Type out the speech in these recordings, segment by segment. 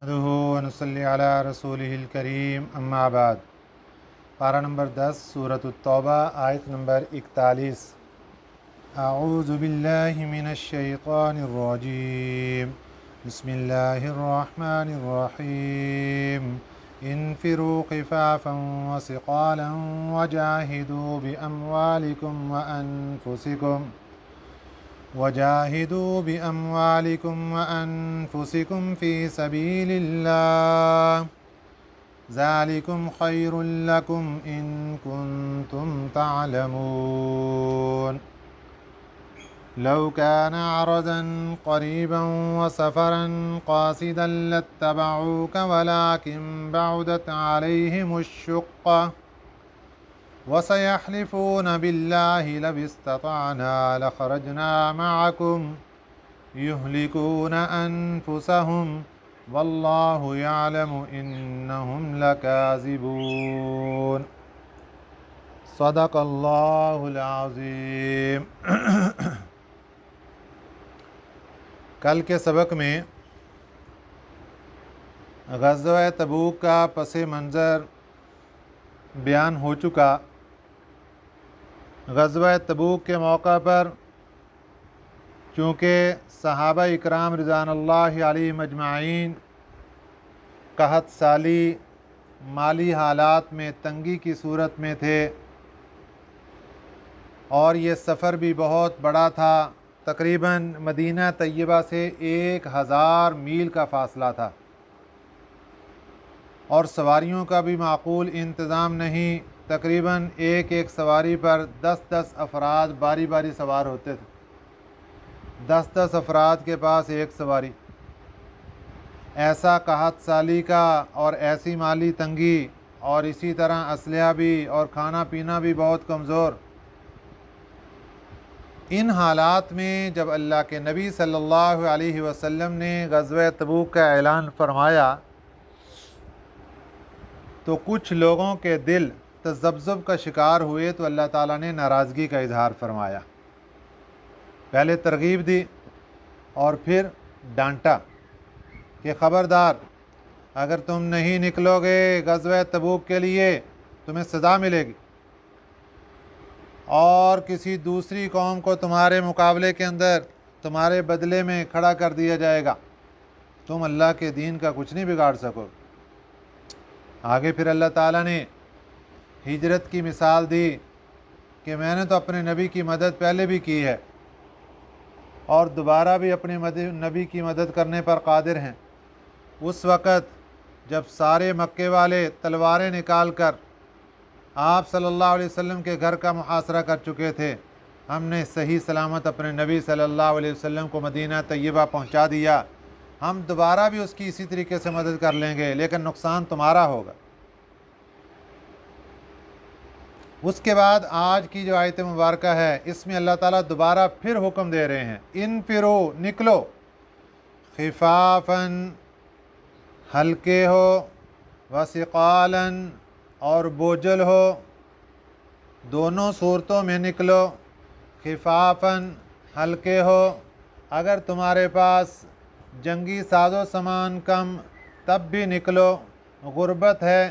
نحمده ونصلی علی رسولہ الکریم اما بعد۔ پارہ نمبر 10 سورۃ التوبہ آیت نمبر 41۔ اعوذ باللہ من الشیطان الرجیم، بسم اللہ الرحمن الرحیم۔ انفروا خفافا وثقالا وجاہدوا بأموالكم وأنفسكم في سبيل الله ذلكم خير لكم إن كنتم تعلمون لو كان عرضا قريبا وسفرا قاصدا لاتبعوك ولكن بعدت عليهم الشقة وسيحلفون بالله لو استطعنا لخرجنا معكم يهلكون أنفسهم والله يعلم إنهم لكاذبون صدق اللہ العظیم۔ کل کے سبق میں غزوہ تبوک کا پس منظر بیان ہو چکا۔ غزوہ تبوک کے موقع پر چونکہ صحابہ اکرام رضوان اللہ علیہم اجمعین قحط سالی، مالی حالات میں تنگی کی صورت میں تھے، اور یہ سفر بھی بہت بڑا تھا، تقریباً مدینہ طیبہ سے 1000 میل کا فاصلہ تھا، اور سواریوں کا بھی معقول انتظام نہیں، تقریباً ایک سواری پر 10 افراد باری باری سوار ہوتے تھے، 10 افراد کے پاس ایک سواری۔ ایسا قحط سالی کا اور ایسی مالی تنگی، اور اسی طرح اسلحہ بھی اور کھانا پینا بھی بہت کمزور۔ ان حالات میں جب اللہ کے نبی صلی اللہ علیہ وسلم نے غزوہ تبوک کا اعلان فرمایا تو کچھ لوگوں کے دل تذبذب کا شکار ہوئے، تو اللہ تعالیٰ نے ناراضگی کا اظہار فرمایا۔ پہلے ترغیب دی اور پھر ڈانٹا کہ خبردار، اگر تم نہیں نکلو گے غزوہ تبوک کے لیے تمہیں سزا ملے گی، اور کسی دوسری قوم کو تمہارے مقابلے کے اندر تمہارے بدلے میں کھڑا کر دیا جائے گا، تم اللہ کے دین کا کچھ نہیں بگاڑ سکو۔ آگے پھر اللہ تعالیٰ نے ہجرت کی مثال دی کہ میں نے تو اپنے نبی کی مدد پہلے بھی کی ہے اور دوبارہ بھی اپنے نبی کی مدد کرنے پر قادر ہیں۔ اس وقت جب سارے مکے والے تلواریں نکال کر آپ صلی اللہ علیہ وسلم کے گھر کا محاصرہ کر چکے تھے، ہم نے صحیح سلامت اپنے نبی صلی اللہ علیہ وسلم کو مدینہ طیبہ پہنچا دیا، ہم دوبارہ بھی اس کی اسی طریقے سے مدد کر لیں گے، لیکن نقصان تمہارا ہوگا۔ اس کے بعد آج کی جو آیت مبارکہ ہے، اس میں اللہ تعالیٰ دوبارہ پھر حکم دے رہے ہیں، انفرو نکلو، خفافاً ہلکے ہو، وثقالاً اور بوجھل ہو، دونوں صورتوں میں نکلو۔ خفافاً ہلکے ہو، اگر تمہارے پاس جنگی ساز و سامان کم تب بھی نکلو، غربت ہے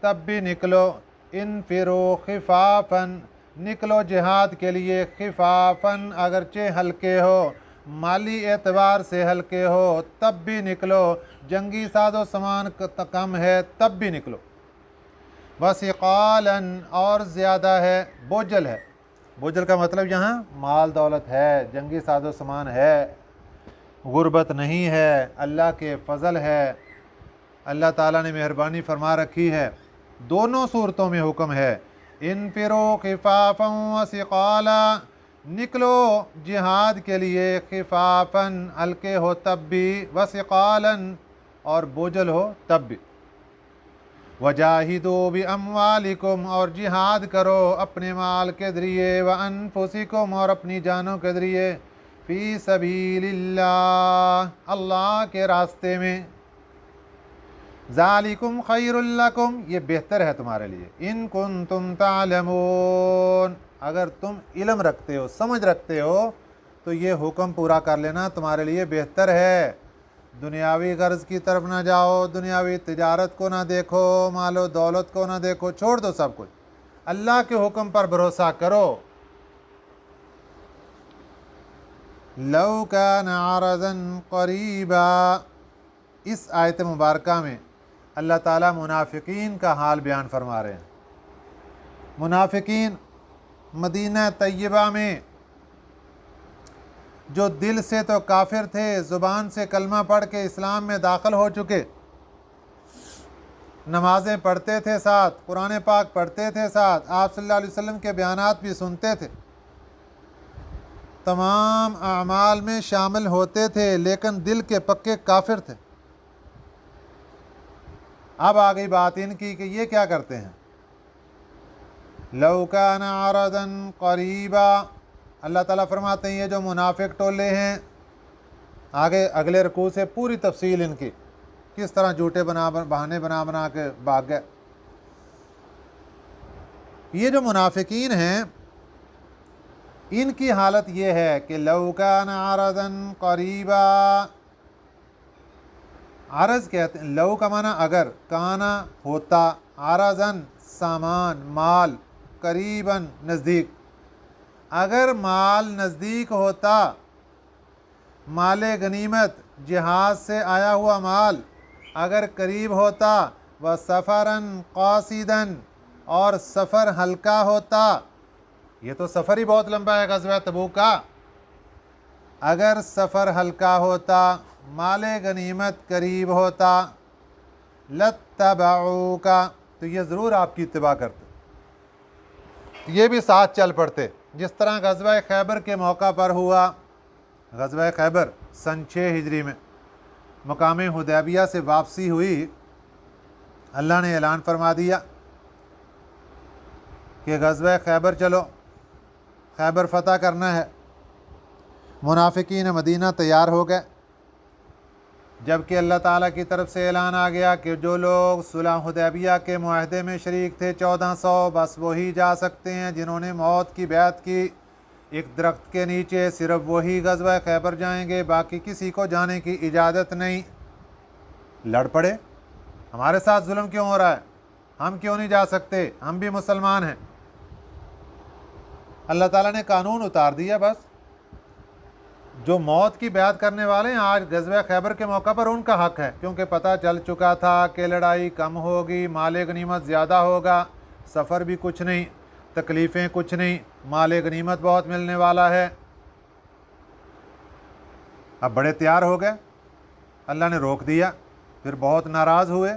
تب بھی نکلو۔ انفرو خفافاً، نکلو جہاد کے لیے، خفافاً اگرچہ ہلکے ہو، مالی اعتبار سے ہلکے ہو تب بھی نکلو، جنگی ساز و سامان کم ہے تب بھی نکلو۔ وثقالاً اور زیادہ ہے، بوجھل ہے۔ بوجھل کا مطلب یہاں مال دولت ہے، جنگی ساز و سامان ہے، غربت نہیں ہے، اللہ کے فضل ہے، اللہ تعالیٰ نے مہربانی فرما رکھی ہے۔ دونوں صورتوں میں حکم ہے، انفرو خفافاً وثقالا، نکلو جہاد کے لیے، خفافاً ہلکے ہو تب بھی، وثقالاً اور بوجھل ہو تب بھی۔ وجاہدوا باموالکم، اور جہاد کرو اپنے مال کے ذریعے، وانفسکم اور اپنی جانوں کے ذریعے، فی سبیل اللہ اللہ کے راستے میں۔ ذالکم خیر لکم، یہ بہتر ہے تمہارے لیے، ان کنتم تعلمون، اگر تم علم رکھتے ہو، سمجھ رکھتے ہو تو یہ حکم پورا کر لینا تمہارے لیے بہتر ہے۔ दुनियावी गर्ज की तरफ ना जाओ, दुनियावी तिजारत को ना देखो, मालो दौलत को ना देखो, छोड़ दो सब कुछ, अल्लाह के हुक्म पर भरोसा करो। लौ कान अरज़न क़रीबा, इस आयत मुबारका में अल्लाह ताला मुनाफिकीन का हाल बयान फरमा रहे हैं। मुनाफिकीन मदीना तय्यबा में जो दिल से तो काफिर थे, ज़ुबान से कलमा पढ़ के इस्लाम में दाखिल हो चुके, नमाज़ें पढ़ते थे साथ, कुरान पाक पढ़ते थे साथ, आप सल्लल्लाहु अलैहि वसल्लम के बयानात भी सुनते थे, तमाम अमाल में शामिल होते थे, लेकिन दिल के पक्के काफिर थे। अब आ गई बात इनकी कि ये क्या करते हैं। लौ कान अरज़न क़रीबा, अल्लाह ताला फरमाते हैं ये जो मुनाफिक टोले हैं, आगे अगले रकू से पूरी तफसील इनकी, किस तरह झूठे बहाने बना के भाग गए। ये जो मुनाफिकीन हैं इनकी हालत ये है कि लौ कान अरज़न क़रीबा, अरज़ कहते हैं, लौ का माना अगर, काना होता, अरज़न सामान माल, करीबन नज़दीक, अगर माल नज़दीक होता, माल गनीमत जिहाद से आया हुआ माल अगर करीब होता, व सफ़रन क़ासिदन, और सफ़र हल्का होता, ये तो सफ़र ही बहुत लंबा है ग़ज़वा तबूक का, अगर सफ़र हल्का होता, माल गनीमत करीब होता, लत्तबऊका, तो ये ज़रूर आपकी इत्तिबा करते, ये भी साथ चल पड़ते। जिस तरह ग़ज़वा खैबर के मौका पर हुआ, ग़ज़वा खैबर सन 6 हिजरी में मुकाम हुदैबिया से वापसी हुई, अल्लाह ने ऐलान फरमा दिया कि ग़ज़वा खैबर चलो, खैबर फ़तह करना है। मुनाफिकीन मदीना तैयार हो गए, जबकि अल्लाह ताला की तरफ से ऐलान आ गया कि जो लोग सुलह हुदैबिया के मुआहदे में शरीक थे 1400, बस वही जा सकते हैं जिन्होंने मौत की बैत की। एक दरख्त के नीचे सिर्फ वही ग़ज़वा खैबर जाएंगे, बाकी किसी को जाने की इजाज़त नहीं। लड़ पड़े, हमारे साथ जुल्म क्यों हो रहा है, हम क्यों नहीं जा सकते, हम भी मुसलमान हैं। अल्लाह ताला ने कानून उतार दिया, बस जो मौत की बैत करने वाले हैं आज ग़ज़वा खैबर के मौका पर उनका हक़ है, क्योंकि पता चल चुका था कि लड़ाई कम होगी, माल गनीमत ज़्यादा होगा, सफ़र भी कुछ नहीं, तकलीफ़ें कुछ नहीं, माल गनीमत बहुत मिलने वाला है। अब बड़े तैयार हो गए, अल्लाह ने रोक दिया, फिर बहुत नाराज़ हुए।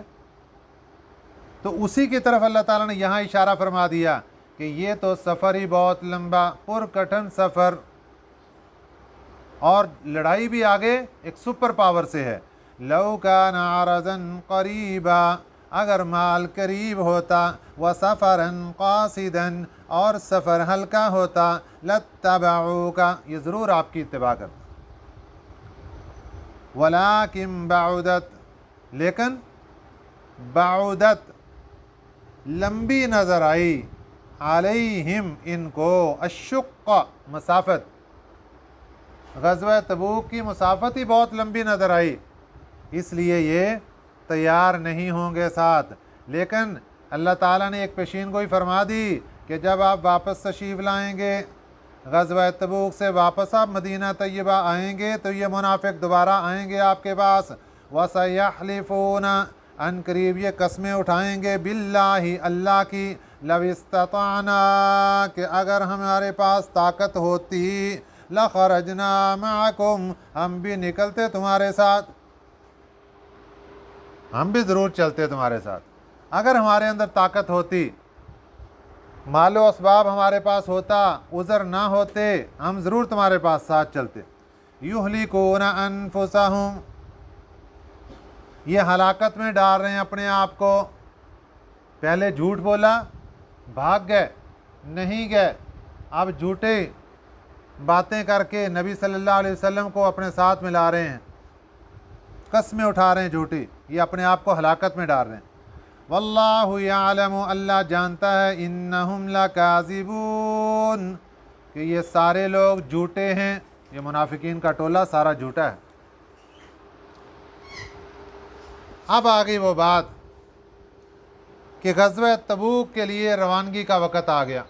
तो उसी की तरफ अल्लाह ताला ने यहाँ इशारा फरमा दिया कि ये तो सफ़र ही बहुत लंबा पुरकठिन सफ़र, और लड़ाई भी आगे एक सुपर पावर से है। लौ कान अरज़न क़रीबा, अगर माल करीब होता, व सफ़रन क़ासिदन, और सफ़र हल्का होता, लत्तबऊका, ये ज़रूर आपकी इत्तिबा करता। वलाकिन बाउदत, लेकिन बाउदत लंबी नज़र आई, अलैहिम, इनको, अश्शुक्क़, मसाफ़त, ग़ज़वा तबूक की मुसाफ़त ही बहुत लंबी नज़र आई, इसलिए ये तैयार नहीं होंगे साथ। लेकिन अल्लाह ताला ने एक पेशीन गोई फरमा दी कि जब आप वापस तशरीफ़ लाएंगे, ग़ज़वा तबूक से वापस आप मदीना तय्यबा आएंगे, तो ये मुनाफिक दोबारा आएंगे आपके पास। वसयहलिफ़ून, अन करीब ये कस्में उठाएंगे, बिल्लाहि, अल्लाह की, लव इस्तताना, कि अगर हमारे पास ताकत होती, लखरजना माकुम, हम भी निकलते तुम्हारे साथ, हम भी ज़रूर चलते तुम्हारे साथ। अगर हमारे अंदर ताकत होती, मालो असबाब हमारे पास होता, उज़र ना होते, हम ज़रूर तुम्हारे पास साथ चलते। युहलिकून अनफुसहुम, ये हलाकत में डाल रहे हैं अपने आप को। पहले झूठ बोला, भाग गए, नहीं गए, अब झूठे बातें करके नबी सल्लल्लाहु अलैहि वसल्लम को अपने साथ मिला रहे हैं, कस्में उठा रहे हैं झूठी, ये अपने आप को हलाकत में डाल रहे हैं। वल्लाहु यालमु, अल्लाह जानता है, इन्नहुम लकाज़िबून, कि ये सारे लोग झूठे हैं, ये मुनाफिकीन का टोला सारा झूठा है। अब आ गई वो बात कि ग़ज़वा तबूक के लिए रवानगी का वक़्त आ गया।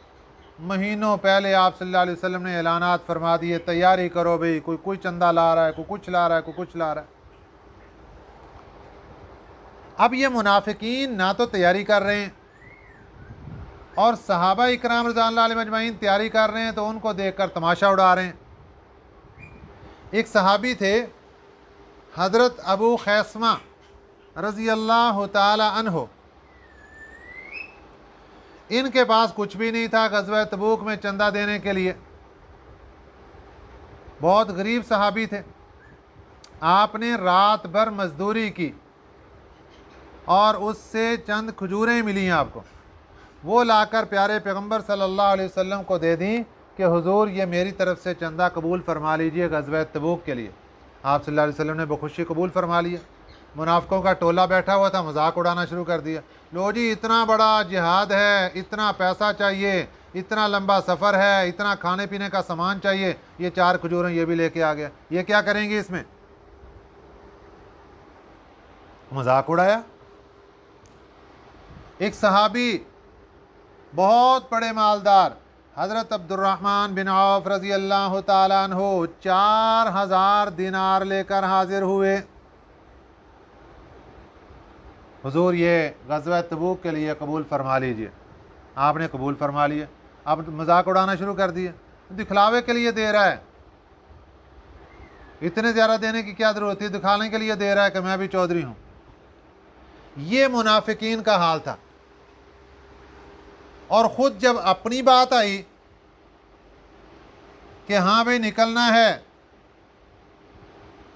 महीनों पहले आप सल्लल्लाहु अलैहि वसल्लम ने ऐलानात फरमा दिए, तैयारी करो भाई, कोई चंदा ला रहा है, कोई कुछ ला रहा है, कोई कुछ ला रहा है। अब ये मुनाफिकीन ना तो तैयारी कर रहे हैं और सहाबा इकराम रज़ियल्लाहु अलैहिम अजमईन तैयारी कर रहे हैं तो उनको देखकर तमाशा उड़ा रहे हैं। एक सहाबी थे हज़रत अबू खैसमा रज़ी अल्लाह ताला अन्हो, इनके पास कुछ भी नहीं था ग़ज़वा तबूक में चंदा देने के लिए, बहुत गरीब सहाबी थे। आपने रात भर मजदूरी की और उससे चंद खजूरें मिली आपको, वो लाकर प्यारे पैगंबर सल्लल्लाहु अलैहि वसल्लम को दे दी कि हुजूर ये मेरी तरफ से चंदा कबूल फरमा लीजिए ग़ज़वा तबूक के लिए। आप सल्लल्लाहु अलैहि वसल्लम ने बखुशी कबूल फरमा लिया। मुनाफिकों का टोला बैठा हुआ था, मजाक उड़ाना शुरू कर दिया। लो जी, इतना बड़ा जिहाद है, इतना पैसा चाहिए, इतना लंबा सफ़र है, इतना खाने पीने का सामान चाहिए, ये 4 खजूरें ये भी लेके आ गया, ये क्या करेंगे इसमें? मजाक उड़ाया। एक सहाबी बहुत बड़े मालदार हज़रत अब्दुर्रहमान बिन औफ रज़ी अल्लाह ताला अन्हु 4000 दिनार लेकर हाजिर हुए। हुजूर ये ग़ज़वा तबूक के लिए कबूल फरमा लीजिए। आपने कबूल फरमा लिया। अब मजाक उड़ाना शुरू कर दिया, दिखलावे के लिए दे रहा है, इतने ज़्यादा देने की क्या ज़रूरत है, दिखाने के लिए दे रहा है कि मैं भी चौधरी हूँ। ये मुनाफिकीन का हाल था। और ख़ुद जब अपनी बात आई कि हाँ भाई निकलना है,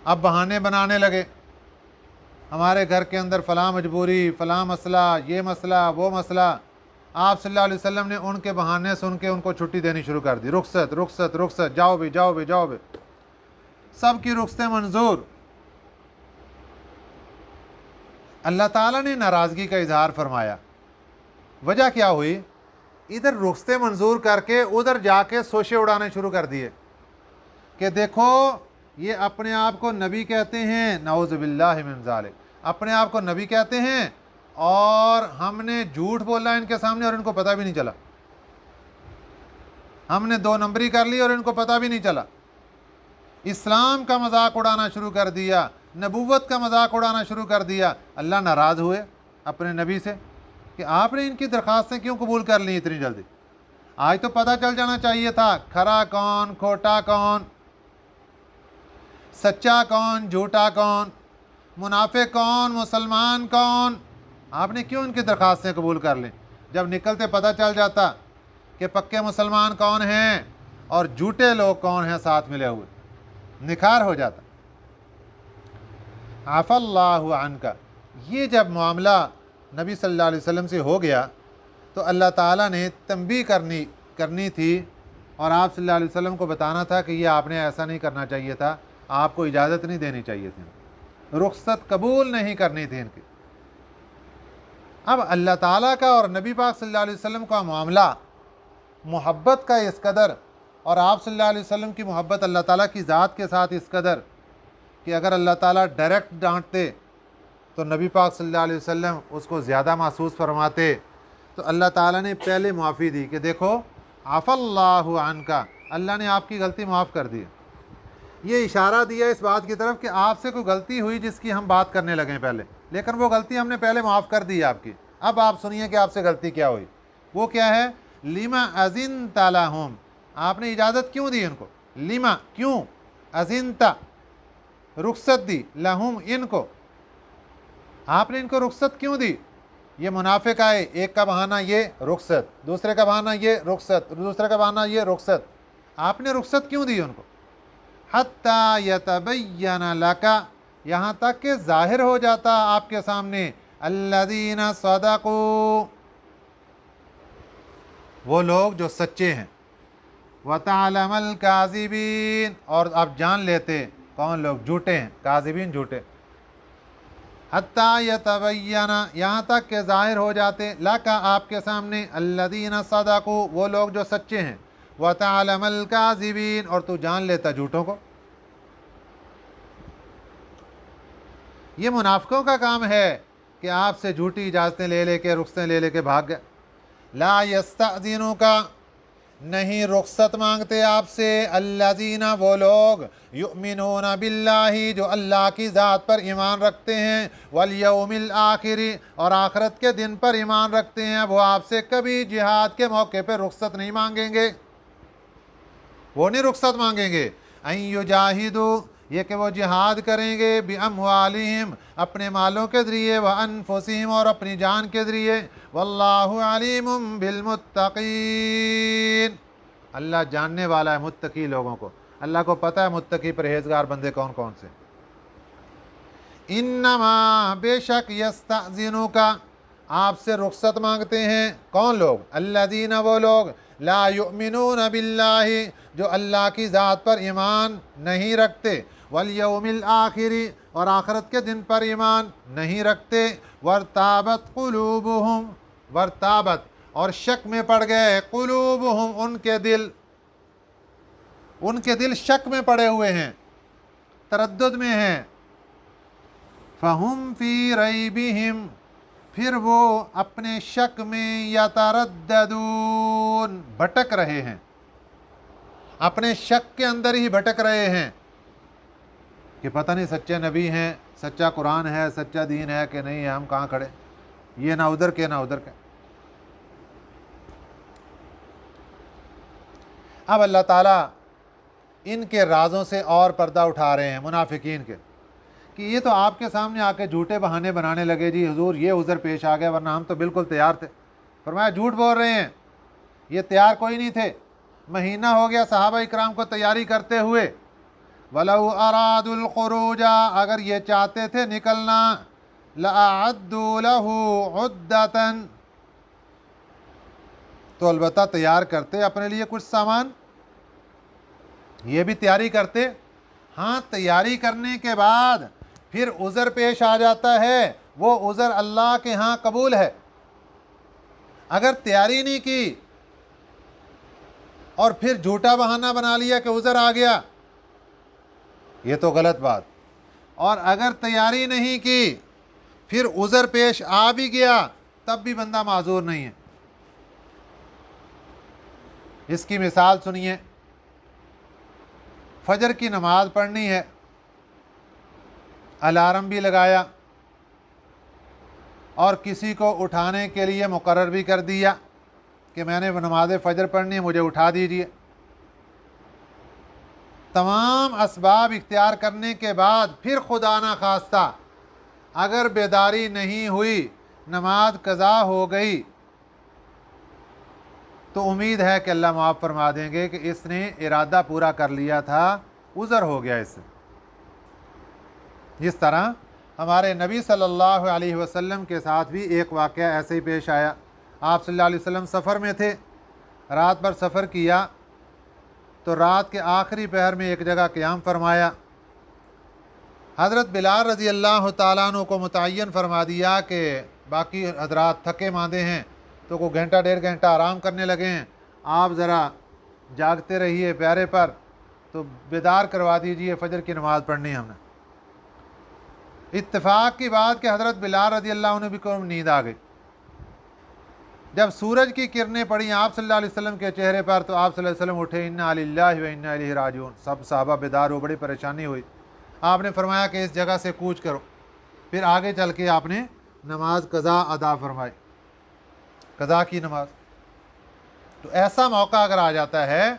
अब बहाने बनाने लगे। हमारे घर के अंदर फ़लाँ मजबूरी, फ़लाँ मसला, ये मसला, वो मसला। आप सल्लल्लाहु अलैहि वसल्लम ने उनके बहाने सुन के उनको छुट्टी देनी शुरू कर दी। रुखसत रुखसत रुखसत, जाओ भी जाओ भी जाओ भी। सब की रुखसतें मंजूर। अल्लाह ताला ने नाराज़गी का इजहार फरमाया। वजह क्या हुई? इधर रुखसतें मंजूर करके उधर जाके सोशे उड़ाने शुरू कर दिए कि देखो ये अपने आप को नबी कहते हैं, नाउज़ु बिल्लाहि मिन ज़ालिक, अपने आप को नबी कहते हैं और हमने झूठ बोला इनके सामने और इनको पता भी नहीं चला। हमने 2 नंबरी कर ली और इनको पता भी नहीं चला। इस्लाम का मजाक उड़ाना शुरू कर दिया, नबूवत का मजाक उड़ाना शुरू कर दिया। अल्लाह नाराज़ हुए अपने नबी से कि आपने इनकी दरख्वास्तें क्यों कबूल कर ली इतनी जल्दी? आज तो पता चल जाना चाहिए था खरा कौन, खोटा कौन, सच्चा कौन, झूठा कौन, मुनाफिक कौन, मुसलमान कौन। आपने क्यों इनकी दरख्वास्तें कबूल कर ली? जब निकलते पता चल जाता कि पक्के मुसलमान कौन हैं और झूठे लोग कौन हैं साथ मिले हुए, निखार हो जाता। आफ़ल्लाहु अन्का, ये जब मामला नबी सल्लल्लाहु अलैहि वसल्लम से हो गया तो अल्लाह ताला ने तंबीह करनी थी और आप सल्लल्लाहु अलैहि वसल्लम को बताना था कि ये आपने ऐसा नहीं करना चाहिए था, आपको इजाज़त नहीं देनी चाहिए थी, रुखसत कबूल नहीं करनी थी इनकी। अब अल्लाह ताला का और नबी पाक सल्लल्लाहु अलैहि वसल्लम का मामला मोहब्बत का इस कदर, और आप सल्लल्लाहु अलैहि वसल्लम की मोहब्बत अल्लाह ताला की ज़ात के साथ इस कदर कि अगर अल्लाह ताला डायरेक्ट डांटते तो नबी पाक सल्लल्लाहु अलैहि वसल्लम उसको ज़्यादा महसूस फरमाते। तो अल्लाह ताला ने पहले माफ़ी दी कि देखो आफ़ल्लाहु अन्का, अल्लाह ने आपकी गलती माफ़ कर दी। ये इशारा दिया इस बात की तरफ कि आपसे कोई गलती हुई जिसकी हम बात करने लगे पहले, लेकिन वो गलती हमने पहले माफ़ कर दी आपकी। अब आप सुनिए कि आपसे गलती क्या हुई। वो क्या है? लिमा अज़िनता लहुम, आपने इजाज़त क्यों दी इनको? लिमा, क्यों? अज़िनता, रुखसत दी, लहुम, इनको, आपने इनको रुखसत क्यों दी? ये मुनाफिक आए, एक का बहाना ये रुखसत, दूसरे का बहाना ये रुखसत, दूसरे का बहाना ये रुखसत। आपने रुखसत क्यों दी उनको? हत्ता यतबय्यन लका, यहाँ तक कि ज़ाहिर हो जाता आपके सामने, अल्लज़ीना सदक़ू, वो लोग जो सच्चे हैं, व तअलमल काज़िबीन, और आप जान लेते कौन लोग झूठे हैं, काज़िबीन झूठे। हत्ता यतबय्यना, यहाँ तक के ज़ाहिर हो जाते, लका आपके सामने, अल्लज़ीना सदक़ू, वो लोग जो सच्चे हैं, व तअलमल काज़िबीन, और तू जान लेता झूठों को। یہ منافقوں کا کام ہے کہ آپ سے جھوٹی اجازتیں لے لے کے رخصتیں لے لے کے بھاگ گئے. لا یستأذنوک نہیں رخصت مانگتے آپ سے الذین وہ لوگ یؤمنون باللہ جو اللہ کی ذات پر ایمان رکھتے ہیں والیوم الآخر اور آخرت کے دن پر ایمان رکھتے ہیں. وہ آپ سے کبھی جہاد کے موقع پہ رخصت نہیں مانگیں گے, وہ نہیں رخصت مانگیں گے. ان یجاہدوا یہ کہ وہ جہاد کریں گے باموالہم اپنے مالوں کے ذریعے وانفسہم اور اپنی جان کے ذریعے. واللہ علیم بالمتقین اللہ جاننے والا ہے متقی لوگوں کو. اللہ کو پتہ ہے متقی پرہیزگار بندے کون کون سے. انما بے شک یستأذنوک آپ سے رخصت مانگتے ہیں کون لوگ الذین وہ لوگ لا یؤمنون باللہ جو اللہ کی ذات پر ایمان نہیں رکھتے والیوم الآخر اور آخرت کے دن پر ایمان نہیں رکھتے. وارتابت قلوبہم وارتابت اور شک میں پڑ گئے قلوبہم ان کے دل شک میں پڑے ہوئے ہیں, تردد میں ہیں. فہم فی ریبہم پھر وہ اپنے شک میں یترددون بھٹک رہے ہیں, اپنے شک کے اندر ہی بھٹک رہے ہیں کہ پتہ نہیں سچے نبی ہیں, سچا قرآن ہے, سچا دین ہے کہ نہیں ہے, ہم کہاں کھڑے, یہ نہ ادھر کے نہ ادھر کے. اب اللہ تعالیٰ ان کے رازوں سے اور پردہ اٹھا رہے ہیں منافقین کے کہ یہ تو آپ کے سامنے آ کے جھوٹے بہانے بنانے لگے جی حضور یہ عذر پیش آ گیا ورنہ ہم تو بالکل تیار تھے. فرمایا جھوٹ بول رہے ہیں, یہ تیار کوئی نہیں تھے. مہینہ ہو گیا صحابہ اکرام کو تیاری کرتے ہوئے. وَلَوْ أَرَادُوا الْخُرُوجَ اگر یہ چاہتے تھے نکلنا لَأَعَدُّوا لَهُ عُدَّةً تو البتہ تیار کرتے اپنے لیے کچھ سامان, یہ بھی تیاری کرتے. ہاں تیاری کرنے کے بعد پھر عذر پیش آ جاتا ہے, وہ عذر اللہ کے ہاں قبول ہے. اگر تیاری نہیں کی اور پھر جھوٹا بہانہ بنا لیا کہ عذر آ گیا, یہ تو غلط بات. اور اگر تیاری نہیں کی پھر عذر پیش آ بھی گیا تب بھی بندہ معذور نہیں ہے. اس کی مثال سنیے. فجر کی نماز پڑھنی ہے, الارم بھی لگایا اور کسی کو اٹھانے کے لیے مقرر بھی کر دیا کہ میں نے نماز فجر پڑھنی ہے, مجھے اٹھا دیجیے. تمام اسباب اختیار کرنے کے بعد پھر خدا نہ خواستہ اگر بیداری نہیں ہوئی, نماز قضا ہو گئی, تو امید ہے کہ اللہ معاف فرما دیں گے کہ اس نے ارادہ پورا کر لیا تھا, عذر ہو گیا اس سے. جس طرح ہمارے نبی صلی اللہ علیہ وسلم کے ساتھ بھی ایک واقعہ ایسے ہی پیش آیا. آپ صلی اللہ علیہ وسلم سفر میں تھے, رات بھر سفر کیا تو رات کے آخری پہر میں ایک جگہ قیام فرمایا. حضرت بلال رضی اللہ تعالیٰ عنہ کو متعین فرما دیا کہ باقی حضرات تھکے ماندے ہیں تو کوئی گھنٹہ ڈیڑھ گھنٹہ آرام کرنے لگے ہیں, آپ ذرا جاگتے رہیے پیارے پر, تو بیدار کروا دیجئے, فجر کی نماز پڑھنی ہے ہم نے. اتفاق کی بات کہ حضرت بلال رضی اللہ عنہ بھی کو نیند آ گئی. جب سورج کی کرنیں پڑیں آپ صلی اللہ علیہ وسلم کے چہرے پر تو آپ صلی اللہ علیہ وسلم اٹھے, انا للہ و انا الیہ راجعون. سب صحابہ بیدار ہو, بڑی پریشانی ہوئی. آپ نے فرمایا کہ اس جگہ سے کوچ کرو. پھر آگے چل کے آپ نے نماز قضا ادا فرمائی, قضا کی نماز. تو ایسا موقع اگر آ جاتا ہے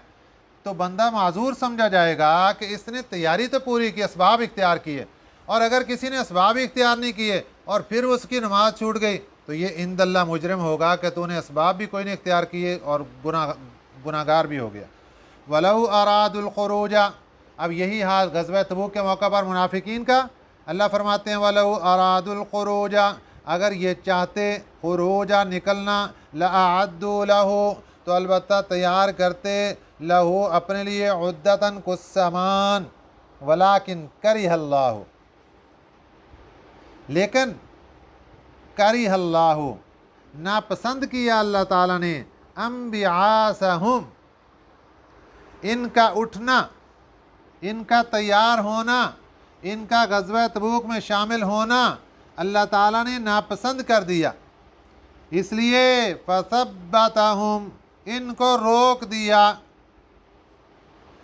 تو بندہ معذور سمجھا جائے گا کہ اس نے تیاری تو پوری کی, اسباب اختیار کیے, اور اگر کسی نے اسباب اختیار نہیں کیے اور پھر اس کی نماز چھوٹ گئی تو یہ عند اللہ مجرم ہوگا کہ تو نے اسباب بھی کوئی نہیں اختیار کیے اور گناہگار بھی ہو گیا. وَلَوْ أَرَادُوا الْخُرُوجَ اب یہی حال غزوہ تبوک کے موقع پر منافقین کا. اللہ فرماتے ہیں وَلَوْ أَرَادُوا الْخُرُوجَ اگر یہ چاہتے خروج نکلنا لَأَعَدُّوا لَهُ تو البتہ تیار کرتے لہو اپنے لیے عدتاً کچھ سامان. ولیکن کرہ اللہ لیکن کرہ اللہ ناپسند کیا اللہ تعالیٰ نے انبعاثہم ان کا اٹھنا, ان کا تیار ہونا, इनका ग़ज़वा तबूक में शामिल होना अल्लाह ताला ने नापसंद कर दिया, इसलिए फसब्बतहुम, इनको रोक दिया।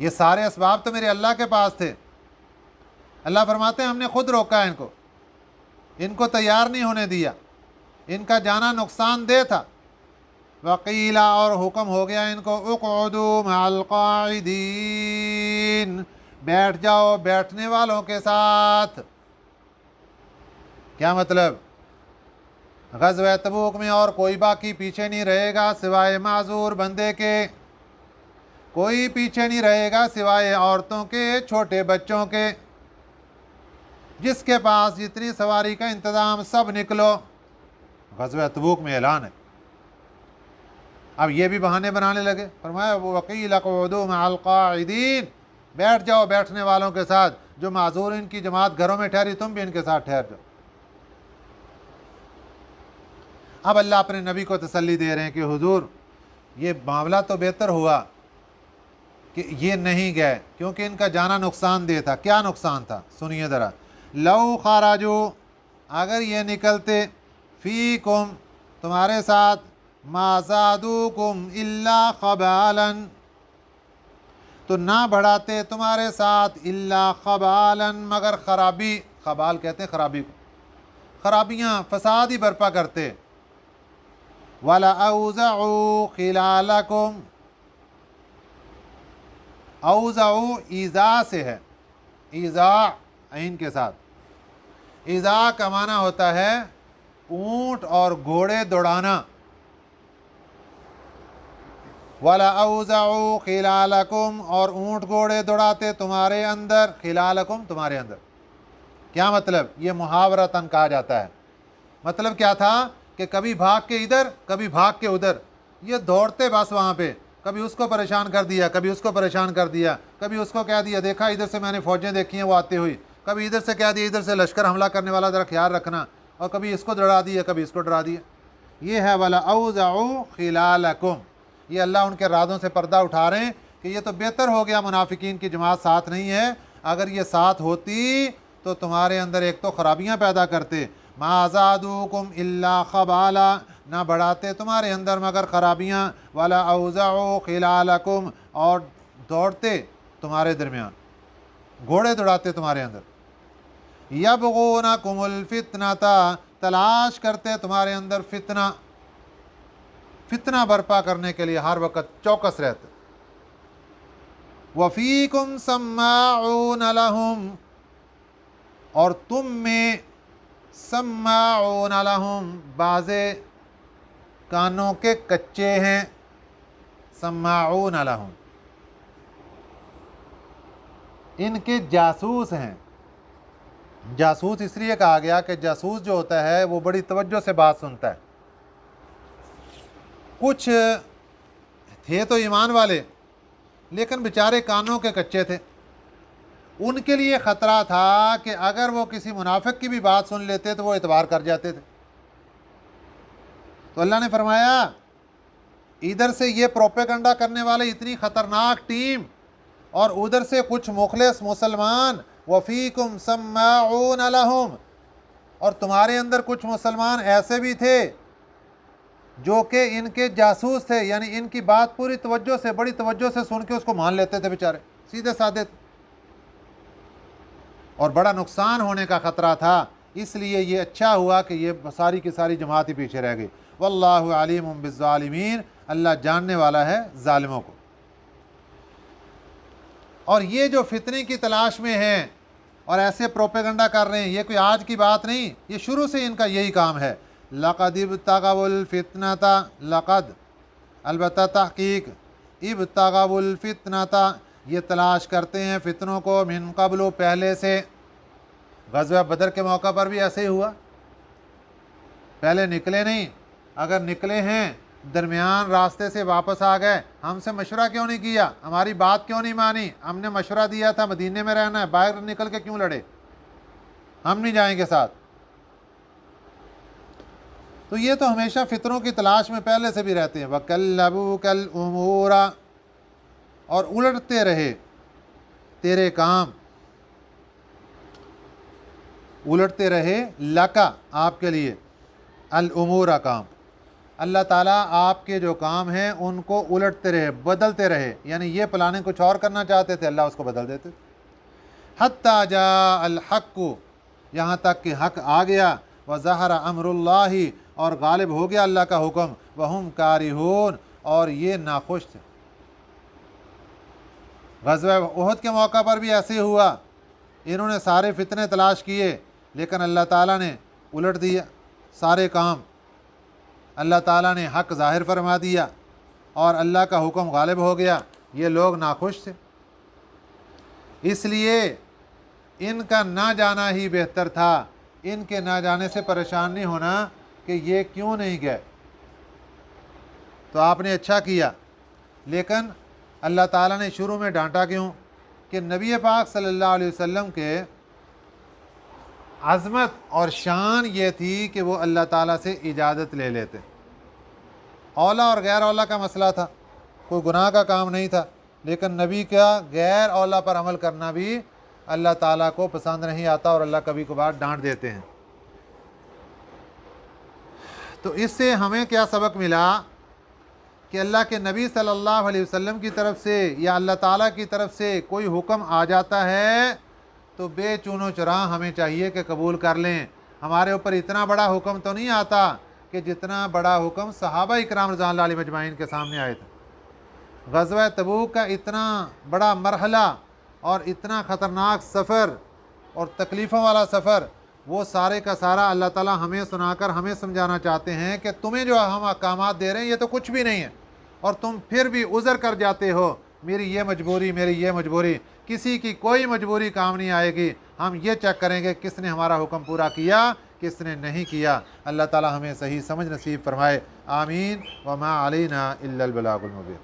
ये सारे असबाब तो मेरे अल्लाह के पास थे। अल्लाह फरमाते हैं हमने खुद रोका इनको, इनको तैयार नहीं होने दिया, इनका जाना नुकसानदेह था। वकीला, और हुक्म हो गया इनको, उक़उदू मअल क़ाइदीन, बैठ जाओ बैठने वालों के साथ। क्या मतलब? ग़ज़वा तबूक में और कोई बाकी पीछे नहीं रहेगा सिवाय माज़ूर बंदे के, कोई पीछे नहीं रहेगा सिवाय औरतों के, छोटे बच्चों के। जिसके पास जितनी सवारी का इंतज़ाम सब निकलो। ग़ज़वा तबूक में ऐलान है। अब ये भी बहाने बनाने लगे। फरमाया वकील उक़उदू मअल क़ाइदीन, बैठ जाओ बैठने वालों के साथ। जो माज़ूर इनकी जमात घरों में ठहरी, तुम भी इनके साथ ठहर जाओ। अब अल्लाह अपने नबी को तसल्ली दे रहे हैं कि हुजूर ये मामला तो बेहतर हुआ कि ये नहीं गए, क्योंकि इनका जाना नुकसानदेह था। क्या नुकसान था सुनिए ज़रा। लौ खराजू, अगर ये निकलते, फ़ीकुम, तुम्हारे साथ, मा ज़ादूकुम इल्ला ख़बालन, तो ना बढ़ाते तुम्हारे साथ, इल्ला ख़बालन, मगर खराबी। ख़बाल कहते हैं खराबी को, खराबियाँ फसाद ही बर्पा करते। वला औज़अू खिलालकुम, औज़अू ईज़ा से है, ईज़ा ऐन के साथ। ईज़ा का माना होता है ऊँट और घोड़े दौड़ाना। वला औज़अू खिलालकुम, और ऊँट घोड़े दौड़ाते तुम्हारे अंदर, खिलालकुम तुम्हारे अंदर। क्या मतलब? ये मुहावरतन कहा जाता है। मतलब क्या था कि कभी भाग के इधर, कभी भाग के उधर, ये दौड़ते बस वहाँ पे, कभी उसको परेशान कर दिया, कभी उसको परेशान कर दिया, कभी उसको कह दिया देखा इधर से मैंने फ़ौजें देखी हैं वो आती हुई, कभी इधर से कह दिया इधर से लश्कर हमला करने वाला ज़रा ख्याल रखना, और कभी इसको डरा दिया, कभी इसको डरा दिया। ये है वला औज़अू खिलालकुम। ये अल्लाह उनके राज़ों से पर्दा उठा रहे हैं कि ये तो बेहतर हो गया मुनाफिकीन की जमात साथ नहीं है। अगर ये साथ होती तो तुम्हारे अंदर एक तो खराबियाँ पैदा करते, मा ज़ादूकुम इल्ला ख़बाला, ना बढ़ाते तुम्हारे अंदर मगर खराबियाँ, वला औज़अू खिलालकुम, और दौड़ते तुम्हारे दरमियान, घोड़े दौड़ाते तुम्हारे अंदर। यबग़ूनकुमुल फ़ितनता, तलाश करते तुम्हारे अंदर फितना, फितना बर्पा करने के लिए हर वक्त चौकस रहते। वफ़ीकुम सम्माऊन लहुम, और तुम में सम्माऊन लहुम, बाज़े कानों के कच्चे हैं। सम्माऊन लहुम, इनके जासूस हैं। जासूस इसलिए कहा गया कि जासूस जो होता है वो बड़ी तवज्जो से बात सुनता है। कुछ थे तो ईमान वाले, लेकिन बेचारे कानों के कच्चे थे। उनके लिए ख़तरा था कि अगर वो किसी मुनाफिक की भी बात सुन लेते तो वो एतबार कर जाते थे। तो अल्लाह ने फरमाया इधर से ये प्रोपेगंडा करने वाले इतनी ख़तरनाक टीम, और उधर से कुछ मुखलिस मुसलमान, वफ़ीकुम सम्माऊन लहुम, और तुम्हारे अंदर कुछ मुसलमान ऐसे भी थे जो कि इनके जासूस थे, यानी इनकी बात पूरी तवज्जो से, बड़ी तवज्जो से सुन के उसको मान लेते थे बेचारे, सीधे साधे, और बड़ा नुकसान होने का ख़तरा था। इसलिए ये अच्छा हुआ कि ये सारी की सारी जमात ही पीछे रह गई। वल्लाहु अलीमुम बिज़्ज़ालिमीन, अल्लाह जानने वाला है ज़ालिमों को। और ये जो फितने की तलाश में हैं और ऐसे प्रोपेगंडा कर रहे हैं, ये कोई आज की बात नहीं, ये शुरू से इनका यही काम है। लक़द इब्तग़उल फ़ितनता, लक़द अलबत्ता तहक़ीक़, इब्तग़उल फ़ितनता, ये तलाश करते हैं फ़ितनों को, मिन क़ब्ल, पहले से। ग़ज़वा बदर के मौका पर भी ऐसे ही हुआ, पहले निकले नहीं, अगर निकले हैं दरमियान रास्ते से वापस आ गए, हमसे मशवरा क्यों नहीं किया, हमारी बात क्यों नहीं मानी, हमने मशवरा दिया था मदीने में रहना है, बाहर निकल के क्यों लड़े, हम नहीं जाएंगे साथ। तो ये तो हमेशा फितरों की तलाश में पहले से भी रहते हैं। वकल्लबू कल उमूरा, और उलटते रहे तेरे काम, उलटते रहे लका आप के लिए अल उमूर काम, अल्लाह ताला आपके जो काम हैं उनको उलटते रहे, बदलते रहे, यानी ये प्लानिंग कुछ और करना चाहते थे, अल्लाह उसको बदल देते। हत्ता जा अल हक़, यहाँ तक कि हक़ आ गया, व ज़हरा अमरुल्लाहि, और गालिब हो गया अल्लाह का हुक्म, वहुम कारिहून, और ये नाखुश थे। ग़ज़वा उहद के मौका पर भी ऐसे हुआ, इन्होंने सारे फितने तलाश किए लेकिन अल्लाह ताला ने उलट दिया सारे काम, अल्लाह ताला ने हक़ ज़ाहिर फरमा दिया और अल्लाह का हुक्म गालिब हो गया। ये लोग नाखुश थे, इसलिए इनका ना जाना ही बेहतर था। इनके ना जाने से परेशान नहीं होना कि ये क्यों नहीं गए, तो आपने अच्छा किया। लेकिन अल्लाह ताला ने शुरू में डांटा क्यों? कि नबी पाक सल्लल्लाहु अलैहि वसल्लम के अज़मत और शान ये थी कि वो अल्लाह ताला से इजाज़त ले लेते। औला और गैर औला का मसला था, कोई गुनाह का काम नहीं था, लेकिन नबी का गैर औला पर अमल करना भी अल्लाह ताला को पसंद नहीं आता और अल्लाह कभी कभार डांट देते हैं। तो इससे हमें क्या सबक मिला कि अल्लाह के नबी सल्लल्लाहु अलैहि वसल्लम की तरफ से या अल्लाह ताला की तरफ से कोई हुक्म आ जाता है तो बेचूनो चुरा हमें चाहिए कि कबूल कर लें। हमारे ऊपर इतना बड़ा हुक्म तो नहीं आता कि जितना बड़ा हुक्म सहाबा इकराम रज़ियल्लाहु अलैहिम अजमाइन के सामने आए थे। ग़ज़वा तबूक का इतना बड़ा मरहला और इतना ख़तरनाक सफ़र और तकलीफ़ों वाला सफ़र, वो सारे का सारा अल्लाह ताला हमें सुनाकर हमें समझाना चाहते हैं कि तुम्हें जो हम अहकामात दे रहे हैं ये तो कुछ भी नहीं है, और तुम फिर भी उज़र कर जाते हो, मेरी ये मजबूरी, मेरी ये मजबूरी। किसी की कोई मजबूरी काम नहीं आएगी। हम ये चेक करेंगे किसने हमारा हुक्म पूरा किया, किसने नहीं किया। अल्लाह ताला हमें सही समझ नसीब फरमाए। आमीन। व मा अलैना इल्लल बलागुल मुबीन।